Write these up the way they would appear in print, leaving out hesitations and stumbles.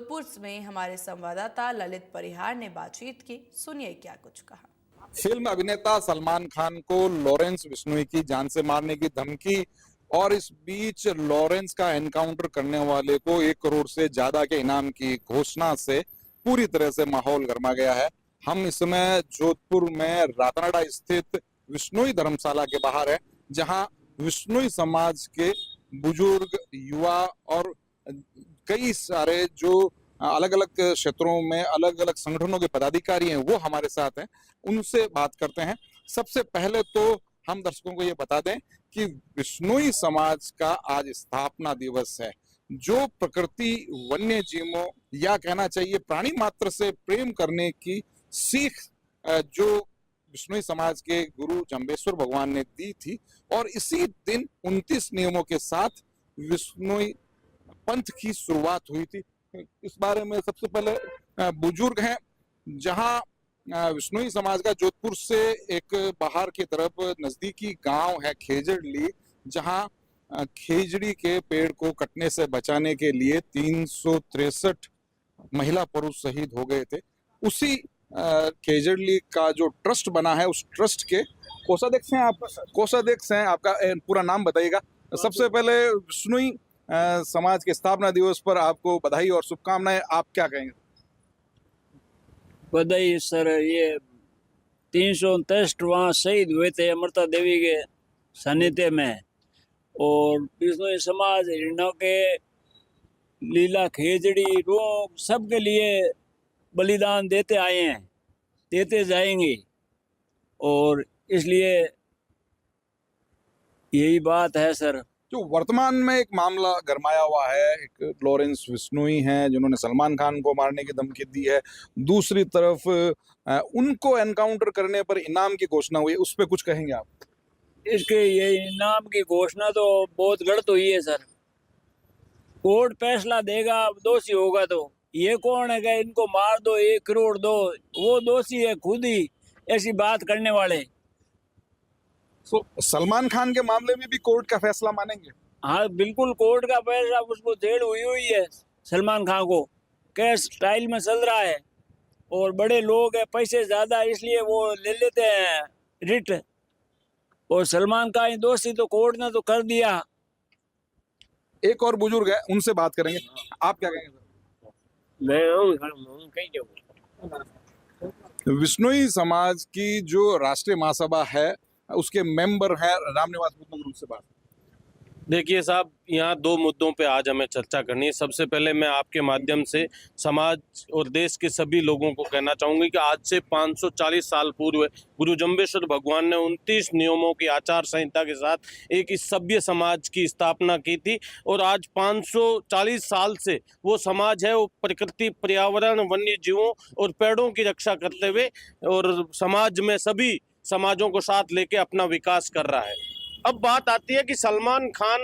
जोधपुर में हमारे संवाददाता ललित परिहार ने बातचीत की। सुनिए क्या कुछ कहा। फिल्म अभिनेता सलमान खान को लॉरेंस बिश्नोई की जान से मारने की धमकी और इस बीच लॉरेंस का एनकाउंटर करने वाले को 1 करोड़ से ज्यादा के इनाम की घोषणा से पूरी तरह से माहौल गर्मा गया है। हम इस समय जोधपुर में रातनाडा स्थित बिश्नोई धर्मशाला के बाहर है, जहां बिश्नोई समाज के बुजुर्ग, युवा और कई सारे जो अलग अलग क्षेत्रों में अलग अलग संगठनों के पदाधिकारी हैं वो हमारे साथ हैं। उनसे बात करते हैं। सबसे पहले तो हम दर्शकों को ये बता दें कि बिश्नोई समाज का आज स्थापना दिवस है, जो प्रकृति, वन्य जीवों या कहना चाहिए प्राणी मात्र से प्रेम करने की सीख जो बिश्नोई समाज के गुरु जम्बेश्वर भगवान ने दी थी, और इसी दिन 29 नियमों के साथ बिश्नोई पंथ की शुरुआत हुई थी। इस बारे में सबसे पहले बुजुर्ग हैं, जहां बिश्नोई समाज का जोधपुर से एक बाहर की तरफ नजदीकी गांव है खेजड़ी, जहां खेजड़ी के पेड़ को कटने से बचाने के लिए 363 महिला पुरुष शहीद हो गए थे। उसी खेजड़ी का जो ट्रस्ट बना है, उस ट्रस्ट के कोषाध्यक्ष हैं आप। कोषाध्यक्ष हैं, आपका पूरा नाम बताइएगा। सबसे पहले बिश्नोई समाज के स्थापना दिवस पर आपको बधाई और शुभकामनाएं। आप क्या कहेंगे? बधाई सर। ये 363 वहाँ शहीद हुए थे अमृता देवी के सानिध्य में, और बिश्नोई समाज हिरणों के लीला खेजड़ी रोग सबके लिए बलिदान देते आए हैं, देते जाएंगे, और इसलिए यही बात है सर। जो वर्तमान में एक मामला गरमाया हुआ है, एक लॉरेंस बिश्नोई हैं जिन्होंने सलमान खान को मारने की धमकी दी है, दूसरी तरफ उनको एनकाउंटर करने पर इनाम की घोषणा हुई है, उस पर कुछ कहेंगे आप? इसके ये इनाम की घोषणा तो बहुत गलत हुई है सर। कोर्ट फैसला देगा, दोषी होगा तो ये कौन है कि इनको मार दो, 1 करोड़ दो, वो दोषी है खुद ही ऐसी बात करने वाले। तो सलमान खान के मामले में भी कोर्ट का फैसला मानेंगे? हाँ बिल्कुल, कोर्ट का फैसला, उसको जेल हुई है सलमान खान को, कैश स्टाइल में चल रहा है, और बड़े लोग हैं, पैसे ज्यादा, इसलिए वो ले लेते हैं रिट, और सलमान का ही दोषी तो कोर्ट ने तो कर दिया। एक और बुजुर्ग है, उनसे बात करेंगे। आप क्या कहेंगे? बिश्नोई समाज की जो राष्ट्रीय महासभा है, उसके मेंबर है रामनिवास बुद्धनगर, से बात। देखिए साहब, यहाँ 2 मुद्दों पे आज हमें चर्चा करनी है। सबसे पहले मैं आपके माध्यम से समाज और देश के सभी लोगों को कहना चाहूँगी कि आज से 540 साल पूर्व गुरु जम्बेश्वर भगवान ने 29 नियमों की आचार संहिता के साथ एक इस सभ्य समाज की स्थापना की थी, और आज 540 साल से वो समाज है, वो प्रकृति, पर्यावरण, वन्य जीवों और पेड़ों की रक्षा करते हुए और समाज में सभी समाजों को साथ लेके अपना विकास कर रहा है। अब बात आती है कि सलमान खान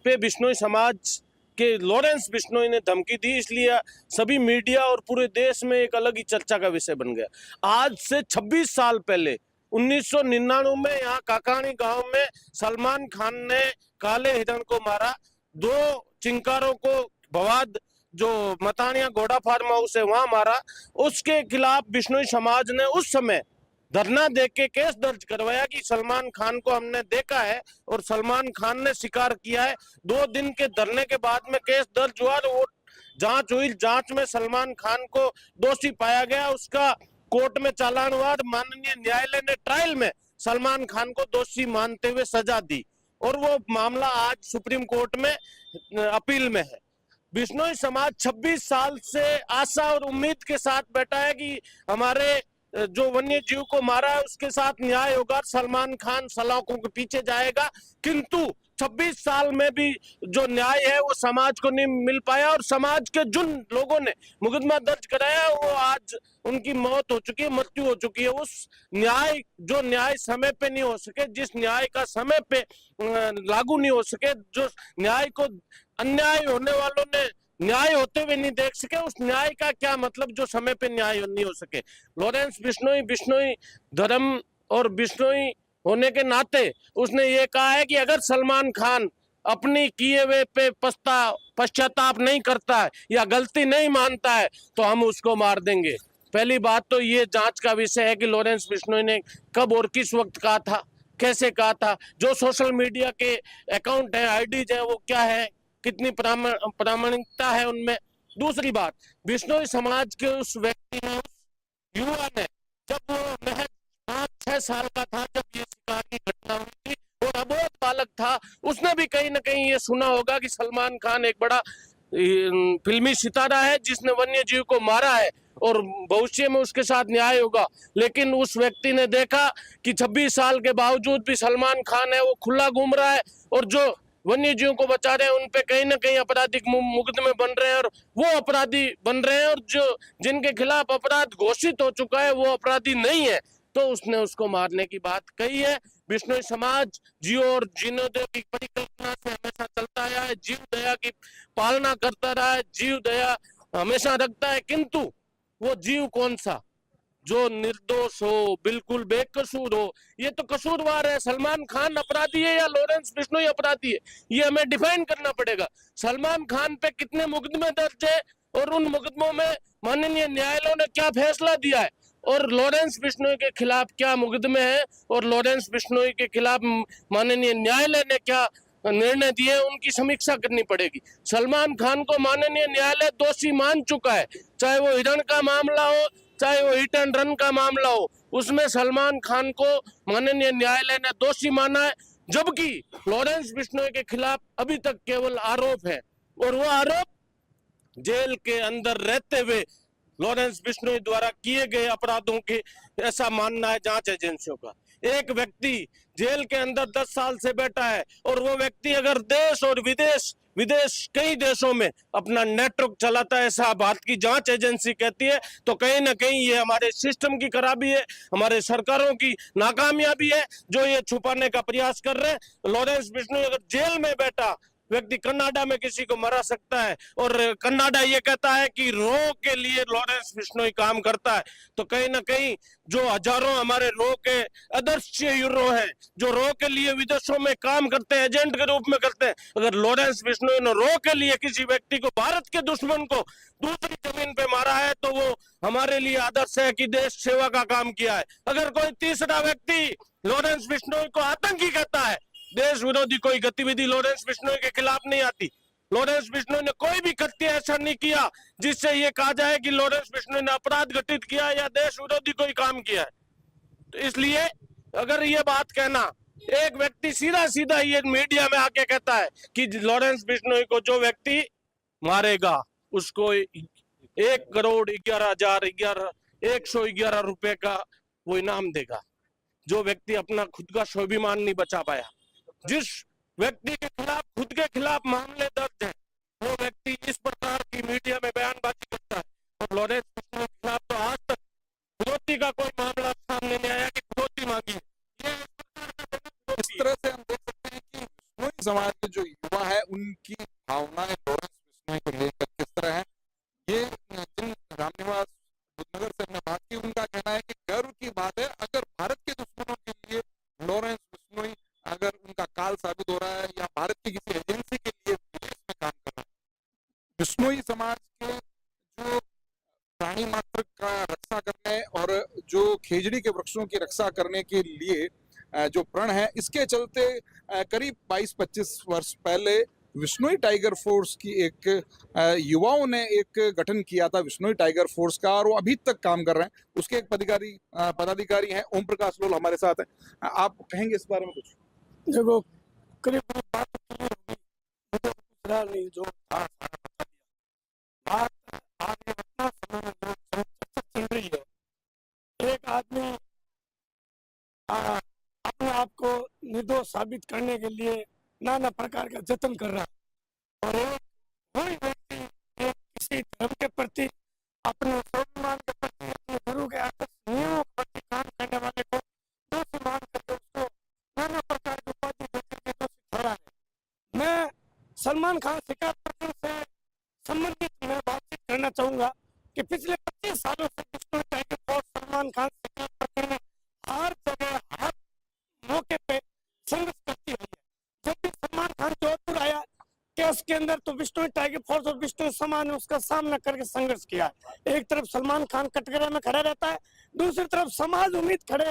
पे बिश्नोई समाज के लॉरेंस बिश्नोई ने धमकी दी, इसलिए सभी मीडिया और पूरे देश में एक अलग ही चर्चा का विषय बन गया। आज से 26 साल पहले 1999 में यहाँ काकानी गांव में सलमान खान ने काले हिरण को मारा। 2 चिंकारों को भवाद, जो मतानिया घोड़ा फार्म हाउस है, वहां मारा। उसके खिलाफ बिश्नोई समाज ने उस समय धरना देके केस दर्ज करवाया कि सलमान खान को हमने देखा है, और सलमान खान ने स्वीकार किया है। 2 दिन के धरने के बाद में केस दर्ज हुआ, और वो जांच हुई। जांच में सलमान खान को दोषी पाया गया, उसका कोर्ट में चालान हुआ, माननीय न्यायालय ने ट्रायल में सलमान खान को दोषी मानते हुए सजा दी, और वो मामला आज सुप्रीम कोर्ट में अपील में है। बिश्नोई समाज 26 साल से आशा और उम्मीद के साथ बैठा है कि हमारे जो वन्य जीव को मारा है उसके साथ न्याय होगा, सलमान खान सलाखों के पीछे जाएगा, किंतु 26 साल में भी जो न्याय है वो समाज को नहीं मिल पाया, और समाज के जिन लोगों ने मुकदमा दर्ज कराया वो आज उनकी मौत हो चुकी है, मृत्यु हो चुकी है। उस न्याय, जो न्याय समय पे नहीं हो सके, जिस न्याय का समय पे लागू नहीं हो सके, जो न्याय को अन्याय होने वालों ने न्याय होते हुए नहीं देख सके, उस न्याय का क्या मतलब जो समय पे न्याय नहीं हो सके। लॉरेंस बिश्नोई, बिश्नोई धर्म और बिश्नोई होने के नाते उसने ये कहा है कि अगर सलमान खान अपनी किए हुए पे पश्चाताप नहीं करता है या गलती नहीं मानता है तो हम उसको मार देंगे। पहली बात तो ये जांच का विषय है कि लॉरेंस बिश्नोई ने कब और किस वक्त कहा था, कैसे कहा था, जो सोशल मीडिया के अकाउंट है, आईडीज है, वो क्या है, कितनी प्रामाणिकता है उनमें। दूसरी बात, बिश्नोई समाज के उस व्यक्ति ने, उस युवा ने, जब वो महज 5-6 साल का था जब ये शिकार की घटना हुई थी और अबोध बालक था, उसने भी कहीं ना कहीं ये सुना होगा कि सलमान खान एक बड़ा फिल्मी सितारा है जिसने वन्य जीव को मारा है और भविष्य में उसके साथ न्याय होगा। लेकिन उस व्यक्ति ने देखा कि 26 साल के बावजूद भी सलमान खान है वो खुला घूम रहा है और जो वन्य जीवों को बचा रहे हैं उन पे कहीं ना कहीं आपराधिक मुकदमे बन रहे हैं और वो अपराधी बन रहे हैं और जो जिनके खिलाफ अपराध घोषित हो चुका है वो अपराधी नहीं है, तो उसने उसको मारने की बात कही है। बिश्नोई समाज जियो और जीने दो की परिकल्पना से हमेशा चलता आया है, जीव दया की पालना करता रहा है, जीव दया हमेशा रखता है, किंतु वो जीव कौन सा जो निर्दोष हो, बिल्कुल बेकसूर हो। ये तो कसूरवार है। सलमान खान अपराधी है या लॉरेंस बिश्नोई अपराधी है, ये हमें डिफाइन करना पड़ेगा। सलमान खान पे कितने मुकदमे दर्ज है और उन मुकदमों में माननीय न्यायालय ने क्या फैसला दिया है और लॉरेंस बिश्नोई के खिलाफ क्या मुकदमे हैं और लॉरेंस बिश्नोई के खिलाफ माननीय न्यायालय ने क्या निर्णय दिए, उनकी समीक्षा करनी पड़ेगी। सलमान खान को माननीय न्यायालय दोषी मान चुका है, चाहे वो हिरण का मामला हो, चाहे वो हिट एंड रन का मामला हो, उसमें सलमान खान को माननीय न्यायालय ने दोषी माना है, जबकि लॉरेंस बिश्नोई के खिलाफ अभी तक केवल आरोप है और वो आरोप जेल के अंदर रहते हुए लॉरेंस बिश्नोई द्वारा किए गए अपराधों के, ऐसा मानना है जांच एजेंसियों का। एक व्यक्ति जेल के अंदर 10 साल से बैठा है और वो व्यक्ति अगर देश और विदेश कई देशों में अपना नेटवर्क चलाता है, ऐसा भारत की जांच एजेंसी कहती है, तो कहीं ना कहीं ये हमारे सिस्टम की खराबी है, हमारे सरकारों की नाकामयाबी है जो ये छुपाने का प्रयास कर रहे हैं। लॉरेंस बिश्नोई अगर जेल में बैठा व्यक्ति कनाडा में किसी को मरा सकता है और कनाडा ये कहता है कि रो के लिए लॉरेंस बिश्नोई काम करता है, तो कहीं ना कहीं जो हजारों हमारे रो के आदर्श हीरो हैं जो रो के लिए विदेशों में काम करते हैं, एजेंट के रूप में करते हैं, अगर लॉरेंस बिश्नोई ने रो के लिए किसी व्यक्ति को, भारत के दुश्मन को दूसरी जमीन पे मारा है, तो वो हमारे लिए आदर्श है कि देश सेवा का काम किया है। अगर कोई तीसरा व्यक्ति लॉरेंस बिश्नोई को आतंकी कहता है, देश विरोधी कोई गतिविधि लॉरेंस बिश्नोई के खिलाफ नहीं आती। लॉरेंस बिश्नोई ने कोई भी कृत्य ऐसा नहीं किया जिससे ये कहा जाए कि लॉरेंस बिश्नोई ने अपराध घटित किया या देश विरोधी कोई काम किया है। तो इसलिए अगर ये बात कहना, एक व्यक्ति सीधा सीधा ये मीडिया में आके कहता है कि लॉरेंस बिश्नोई को जो व्यक्ति मारेगा उसको 1,11,111 रुपए का वो इनाम देगा, जो व्यक्ति अपना खुद का स्वाभिमान नहीं बचा पाया, जिस व्यक्ति के खिलाफ खुद के खिलाफ मामले दर्ज है, वो व्यक्ति इस प्रकार की मीडिया में बयानबाजी करता है। और लॉरेंस बिश्नोई के खिलाफ तो आज तक फिरौती का कोई मामला सामने नहीं आया कि फिरौती मांगी। ये इस तरह से हम देख सकते हैं कि बिश्नोई समाज के जो युवा है उनकी भावनाएं लॉरेंस बिश्नोई को लेकर किस तरह है। ये जिन रामनिवास बुद्धनगर से हमने बात की, उनका कहना है कि गर्व की बात है अगर भारत के दुश्मनों के लिए लॉरेंस बिश्नोई अगर उनका काल साबित हो रहा है या भारत की किसी एजेंसी के लिए विदेश में काम कर रहा है। बिश्नोई समाज के जो प्राणी मात्र का रक्षा करने और जो खेजड़ी के वृक्षों की रक्षा करने के लिए जो प्रण है, इसके चलते करीब 22-25 वर्ष पहले बिश्नोई टाइगर फोर्स की एक युवाओं ने एक गठन किया था बिश्नोई टाइगर फोर्स का, और वो अभी तक काम कर रहे हैं। उसके एक पदाधिकारी हैं ओम प्रकाश लोल हमारे साथ हैं। आप कहेंगे इस बारे में कुछ? देखो, करीब बात क्लियर होगी, मुझे कुछ रहा नहीं, जो था सारा बता दिया। बात आगे अपना समय में जो चर्चा चल रही है, एक आदमी अपने आप को निर्दोष साबित करने के लिए नाना प्रकार का जतन कर रहा है, और एक वही व्यक्ति एक किसी धर्म के प्रति, अपने स्वाभिमान के प्रति, अपने गुरु के आदर्श नियमों के प्रति काम करने वाले को दोषी मान करके उसको नाना प्रकार की उपाधि देकर के दोषी ठहरा है। मैं सलमान खान शिकार प्रकरण से संबंधित मैं बातचीत करना चाहूंगा कि पिछले 25 सालों से बिश्नोई टाइगर फोर्स सलमान खान शिकार प्रकरण में हर जगह हर मौके पे संघर्ष करती रही है। जब भी सलमान खान जोधपुर 10 के अंदर तो बिश्नोई टाइगर फोर्स और बिश्नोई समाज ने उसका सामना करके संघर्ष किया है। एक तरफ सलमान खान कटघरे में खड़ा रहता है, दूसरी तरफ समाज उम्मीद खड़ा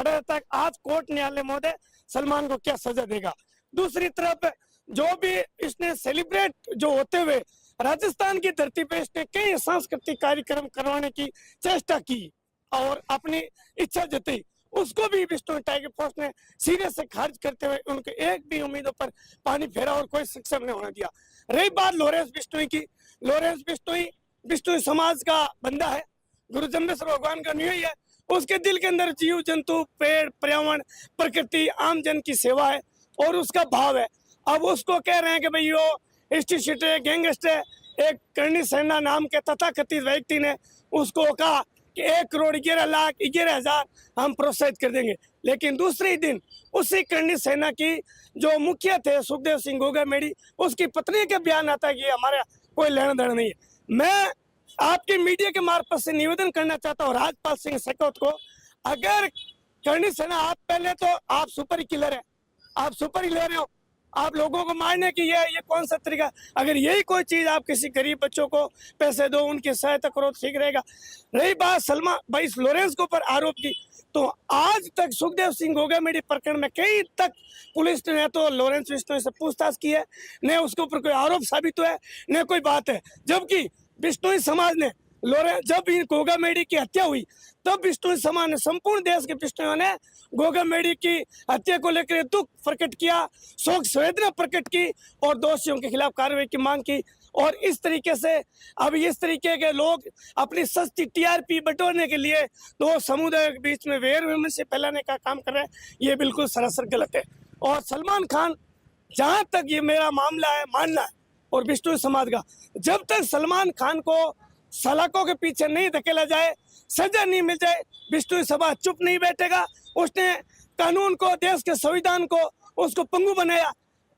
रहता है आज कोर्ट न्यायालय महोदय सलमान को क्या सजा देगा। दूसरी तरफ जो भी इसने सेलिब्रेट जो होते हुए राजस्थान की धरती पे इसने कई सांस्कृतिक कार्यक्रम करवाने की चेष्टा की और अपनी इच्छा जताई, उसको भी बिश्नोई टाइगर फोर्स ने सिरे से खारिज करते हुए उनके एक भी उम्मीदों पर पानी फेरा और कोई सक्षम नहीं होने दिया। रही बात लॉरेंस बिश्नोई की, लॉरेंस बिश्नोई बिश्नोई समाज का बंदा है, गुरु जम्बेश्वर भगवान का अनुयायी है। उसके दिल के अंदर जीव जंतु, पेड़, पर्यावरण, प्रकृति, आम जन की सेवा है और उसका भाव है। अब उसको कह रहे हैं कि भाई वो हिस्ट्री है, गैंगस्टर है। एक करणी सेना नाम के तथाकथित व्यक्ति ने उसको कहा कि 1,11,11,000 हम प्रोत्साहित कर देंगे, लेकिन दूसरे दिन उसी करणी सेना की जो मुखिया थे सुखदेव सिंह गोगामेड़ी, उसकी पत्नी के बयान आता है कि हमारा कोई लेना देना नहीं है। मैं आपकी मीडिया के मार्फत से निवेदन करना चाहता हूँ राजपाल सिंह शेखावत को, अगर करणी सेना आप पहले तो आप सुपर किलर है, आप सुपर ही ले रहे हो, आप लोगों को मारने की ये कौन सा तरीका। अगर यही कोई चीज आप किसी गरीब बच्चों को पैसे दो, उनकी सहायता करो, ठीक रहेगा। रही बात सलमान भाई लॉरेंस के ऊपर आरोप की, तो आज तक सुखदेव सिंह गोगामेड़ी प्रकरण में कई तक पुलिस ने तो लॉरेंस बिश्नोई से पूछताछ की है, न उसके ऊपर कोई आरोप साबित हुआ है, न कोई बात है। जबकि बिश्नोई समाज ने जब इन गोगामेड़ी की हत्या हुई तब बिश्नोई समाज ने, संपूर्ण देश के बिश्नोइयों ने गोगामेड़ी की हत्या को लेकर दुख प्रकट किया, शोक संवेदना प्रकट की और दोषियों के खिलाफ कार्रवाई की मांग की। और इस तरीके से अब इस तरीके के लोग अपनी सस्ती टीआरपी बटोरने के लिए दो समुदायों के बीच में वेर विमर्श फैलाने का काम कर रहे हैं, ये बिल्कुल सरासर गलत है। और सलमान खान, जहां तक ये मेरा मामला है मानना है और बिश्नोई समाज का, जब तक सलमान खान को सलाखों के पीछे नहीं धकेला जाए, सजा नहीं मिल जाए, बिश्नोई समाज चुप नहीं बैठेगा। उसने कानून को, देश के संविधान को उसको पंगु बनाया।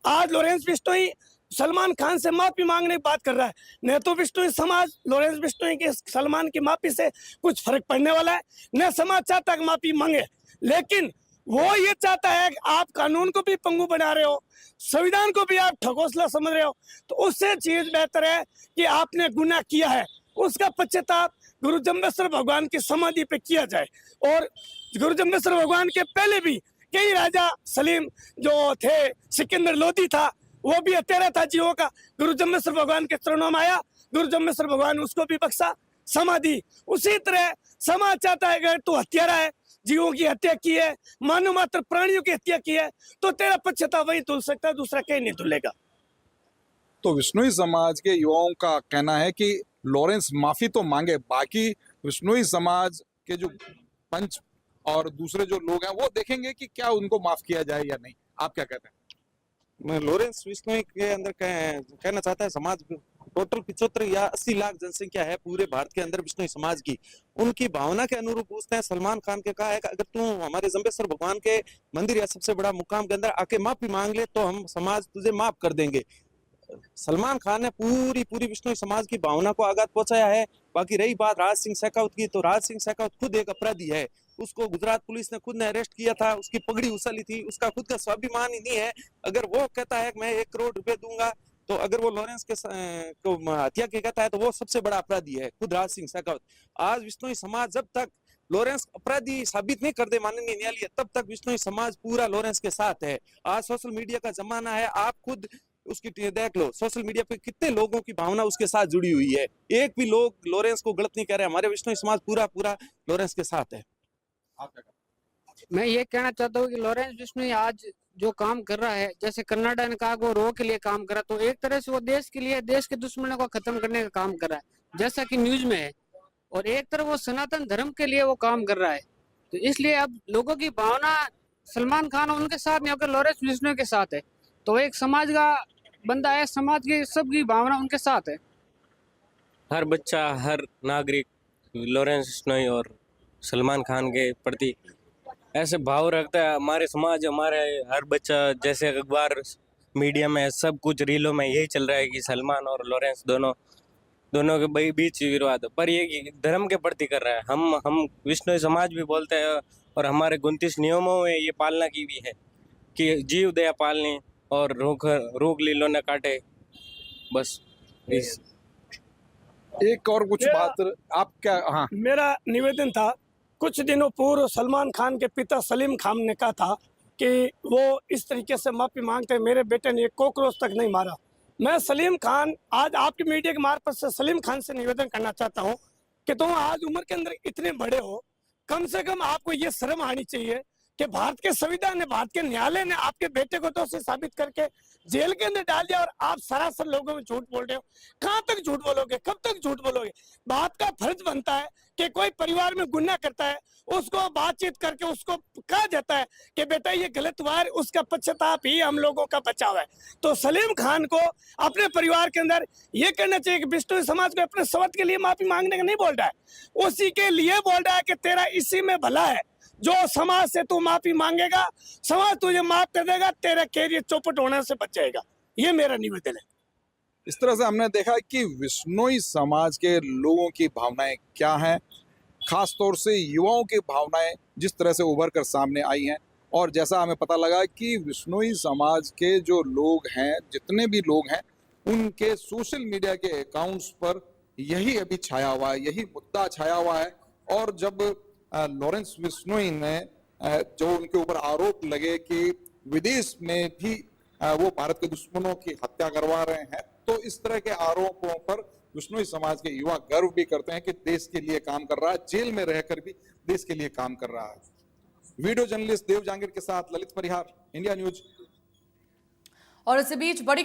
आज लॉरेंस बिश्नोई सलमान खान से माफी मांगने की बात कर रहा है, न तो बिश्नोई समाज लॉरेंस बिश्नोई के सलमान की माफी से कुछ फर्क पड़ने वाला है, न समाज चाहता कि माफी मांगे, लेकिन वो ये चाहता है कि आप कानून को भी पंगु बना रहे हो, संविधान को भी आप ठगोसला समझ रहे हो। तो उससे चीज बेहतर है कि आपने गुनाह किया है, उसका पश्चाताप गुरु जम्बेश्वर भगवान की समाधि पे किया जाए। और गुरु जम्बेश्वर भगवान के पहले भी कई राजा, सलीम जो थे, सिकंदर लोधी था, वो भी हत्यारा था जीवों का, गुरु जम्बेश्वर भगवान के चरणों में आया, गुरु जम्बेश्वर भगवान उसको भी बख्शा, समाधि। उसी तरह समाज चाहता है अगर तू हत्यारा है, जीवों की हत्या की है, मानव मात्र प्राणियों की हत्या की है, तो तेरा पश्चाताप वही धुल सकता है, दूसरा कहीं नहीं धुलेगा। तो बिश्नोई समाज के युवाओं का कहना है कि लॉरेंस माफी तो मांगे, बाकी बिश्नोई समाज के जो पंच और दूसरे जो लोग हैं वो देखेंगे कि क्या उनको माफ किया जाए या नहीं। आप क्या कहते हैं? मैं लॉरेंस बिश्नोई के अंदर कहना चाहता है, समाज टोटल 75 या 80 लाख जनसंख्या है पूरे भारत के अंदर बिश्नोई समाज की, उनकी भावना के अनुरूप पूछते हैं। सलमान खान के कहा है कि अगर तू हमारे जम्बेश्वर भगवान के मंदिर या सबसे बड़ा मुकाम के अंदर आके माफी मांग ले तो हम समाज तुझे माफ कर देंगे। सलमान खान ने पूरी बिश्नोई समाज की भावना को आघात पहुंचाया है। बाकी रही बात राज सिंह शेखावत की, तो राज सिंह शेखावत खुद एक अपराधी है, उसको गुजरात पुलिस ने खुद ने अरेस्ट किया था, उसकी पगड़ी उछाली थी, उसका खुद का स्वाभिमान ही नहीं है। अगर वो कहता है कि मैं 1 करोड़ रुपए दूंगा, तो अगर वो लॉरेंस के को हत्या के कहता है तो वो सबसे बड़ा अपराधी है खुद राज सिंह शेखावत। आज बिश्नोई समाज जब तक लॉरेंस अपराधी साबित नहीं कर दे माननीय न्यायालय, तब तक बिश्नोई समाज पूरा लॉरेंस के साथ है। आज सोशल मीडिया का जमाना है, आप खुद उसकी देख लो, सोशल मीडिया पे कितने लोगों की भावना उसके साथ जुड़ी हुई है। एक भी लोग लॉरेंस को गलत नहीं कह रहे, हमारे बिश्नोई समाज पूरा लॉरेंस के साथ है। मैं ये कहना चाहता हूँ कि लॉरेंस बिश्नोई आज जो काम कर रहा है, जैसे कनाडा ने कहा वो रो के लिए काम कर रहा है, तो एक तरह से वो देश के लिए, देश के दुश्मनों को खत्म करने का काम कर रहा है, जैसा कि न्यूज में है। और एक तरफ वो सनातन धर्म के लिए वो काम कर रहा है। तो इसलिए अब लोगों की भावना सलमान खान उनके साथ नहीं होकर लॉरेंस बिश्नोई के साथ है। तो एक समाज का बंदा है, समाज की सबकी भावना उनके साथ है। हर बच्चा, हर नागरिक लॉरेंस बिश्नोई और सलमान खान के प्रति ऐसे भाव रखता है। हमारे समाज, हमारे हर बच्चा, जैसे अखबार, मीडिया में, सब कुछ रीलों में यही चल रहा है कि सलमान और लॉरेंस दोनों के बीच विवाद, पर ये धर्म के प्रति कर रहा है। हम बिश्नोई समाज भी बोलते हैं और हमारे 29 नियमों में ये पालना की भी है कि जीव दया पालनी और रोग लीलों न काटे, बस इस एक और कुछ मेरा- बात आप क्या, हाँ मेरा निवेदन था, कुछ दिनों पूर्व सलमान खान के पिता सलीम खान ने कहा था कि वो इस तरीके से माफी मांगते हैं, मेरे बेटे ने एक कॉकरोच तक नहीं मारा। मैं सलीम खान, आज आपकी मीडिया के मार्फत से सलीम खान से निवेदन करना चाहता हूं कि तुम आज उम्र के अंदर इतने बड़े हो, कम से कम आपको ये शर्म आनी चाहिए कि भारत के संविधान ने, भारत के न्यायालय ने आपके बेटे को दोषी साबित करके जेल के अंदर डाल दिया और आप सरासर लोगों में झूठ बोल रहे हो। कहां तक झूठ बोलोगे, कब तक झूठ बोलोगे? बात का फर्ज बनता है कि कोई परिवार में गुनाह करता है उसको बातचीत करके उसको कहा जाता है कि बेटा ये गलत हुआ है, उसका पश्चाताप ही हम लोगों का बचाव है। तो सलीम खान को अपने परिवार के अंदर ये कहना चाहिए कि बिश्नोई समाज को अपने स्वार्थ के लिए माफी मांगने का नहीं बोल रहा है, उसी के लिए बोल रहा है कि तेरा इसी में भला है। जो समाज से तू माफी मांगेगा, समाज तुझे माफ कर देगा, तेरा कैरियर चौपट होने से बच जाएगा। ये मेरा निवेदन है। इस तरह से हमने देखा कि विश्नोई समाज के लोगों की भावनाएं क्या हैं, खास तौर से युवाओं की भावनाएं जिस तरह से उभर कर सामने आई हैं। और जैसा हमें पता लगा कि विश्नोई समाज के जो लोग हैं, जितने भी लोग हैं, उनके सोशल मीडिया के अकाउंट्स पर यही अभी छाया हुआ है, यही मुद्दा छाया हुआ है। और जब लॉरेंस विश्नोई ने जो उनके ऊपर आरोप लगे कि विदेश में भी वो भारत के दुश्मनों की हत्या करवा रहे हैं, तो इस तरह के आरोपों पर विश्नोई समाज के युवा गर्व भी करते हैं कि देश के लिए काम कर रहा है, जेल में रहकर भी देश के लिए काम कर रहा है। वीडियो जर्नलिस्ट देव जहांगीर के साथ ललित परिहार, इंडिया न्यूज। और इसी बीच बड़ी